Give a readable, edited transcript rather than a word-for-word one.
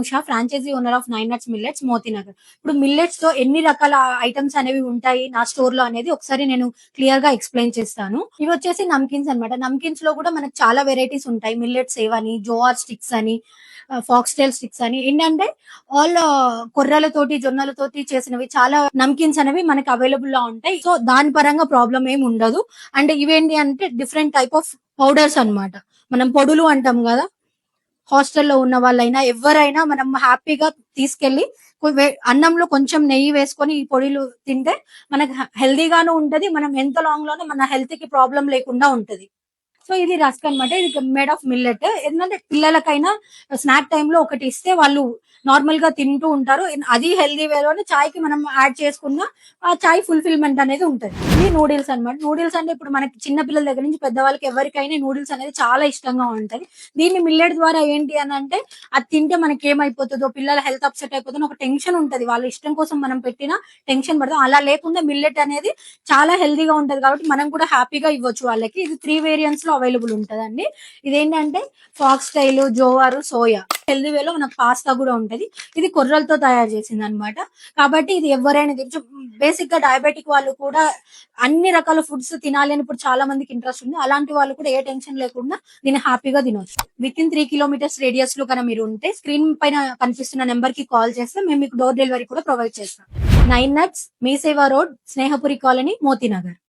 Anusha, franchisee owner of 9 nuts millets Motinagar. ఇప్పుడు మిల్లెట్స్‌తో ఎన్ని రకాల ఐటెమ్స్ అనేవి ఉంటాయి నా స్టోర్‌లో అనేది ఒకసారి నేను క్లియర్‌గా ఎక్స్‌ప్లెయిన్ చేస్తాను. ఇవొచ్చేసి నమ్కీన్స్ అన్నమాట. నమ్కీన్స్‌లో కూడా మనకు చాలా వెరైటీస్ ఉంటాయి. మిల్లెట్ సేవ్ అని, జోఆర్ స్టిక్స్ అని, ఫాక్స్‌టైల్ స్టిక్స్ అని ఏంటంటే ఆల్ కొర్రలతోటి, జొన్నలతోటి చేసినవి చాలా నమ్కీన్స్ అనేవి మనకి అవైలబుల్‌లో ఉంటాయి. సో, దాని పరంగా ప్రాబ్లమ్ ఏమి ఉండదు. అండ్ ఇవేంటి అంటే డిఫరెంట్ టైప్ ఆఫ్ పౌడర్స్ అన్నమాట. మనం పొడులు అంటాం గదా! హాస్టల్‌లో ఉన్న వాళ్ళైనా, ఎవ్వరైనా మనం హ్యాపీగా తీసుకెళ్ళి అన్నంలో కొంచెం నెయ్యి వేసుకొని ఈ పొడిలు తింటే మనకు హెల్తీగాను ఉంటది. మనం ఎంత లాంగ్‌లోనే మన హెల్త్‌కి ప్రాబ్లమ్ లేకుండా ఉంటది. సో, ఇది రస్క్ అన్నమాట. ఇది మేడ్ ఆఫ్ మిల్లెట్. ఏంటంటే పిల్లలకైనా స్నాక్ టైమ్‌లో ఒకటి ఇస్తే వాళ్ళు నార్మల్‌గా తింటూ ఉంటారు. అది హెల్తీ వేలోనే చాయ్‌కి మనం యాడ్ చేసుకున్న ఆ చాయ్ ఫుల్‌ఫిల్‌మెంట్ అనేది ఉంటది. ఇది నూడిల్స్ అన్నమాట. నూడిల్స్ అంటే ఇప్పుడు మనకి చిన్న పిల్లల దగ్గర నుంచి పెద్దవాళ్ళకి ఎవరికైనా నూడిల్స్ అనేది చాలా ఇష్టంగా ఉంటది. దీన్ని మిల్లెట్ ద్వారా ఏంటి అనంటే అది తింటే మనకేమైపోతదో, పిల్లల హెల్త్ అప్‌సెట్ అయిపోతుందో ఒక టెన్షన్ ఉంటది. వాళ్ళ ఇష్టం కోసం మనం పెట్టిన టెన్షన్ పడతాం. అలా లేకుండా మిల్లెట్ అనేది చాలా హెల్తీగా ఉంటది కాబట్టి మనం కూడా హ్యాపీగా ఇవ్వచ్చు వాళ్ళకి. ఇది 3 వేరియంట్స్‌లో అవైలబుల్ ఉంటదండి. ఇదేంటంటే ఫాక్స్ స్టైల్, జోవారు, సోయా. హెల్తీ వేలో మనకు పాస్తా గూడా ఉంటది. ఇది కొర్రలతో తయారు చేసిందనమాట. కాబట్టి ఇది ఎవ్వరైనా తినొచ్చు. బేసిక్‌గా డయాబెటిక్ వాళ్ళు కూడా అన్ని రకాల ఫుడ్స్ తినాలి అని ఇప్పుడు చాలా మందికి ఇంట్రెస్ట్ ఉంది. అలాంటి వాళ్ళు కూడా ఏ టెన్షన్ లేకుండా దీన్ని హ్యాపీగా తినొచ్చు. వితిన్ 3 కిలోమీటర్స్ రేడియస్‌లో గన మీరు ఉంటే స్క్రీన్ పైన కనిపిస్తున్న నంబర్‌కి కాల్ చేస్తే మేము మీకు డోర్ డెలివరీ కూడా ప్రొవైడ్ చేస్తాం. 9 నట్స్, మీ సేవా రోడ్, స్నేహపురి కాలనీ, మోతీనగర్.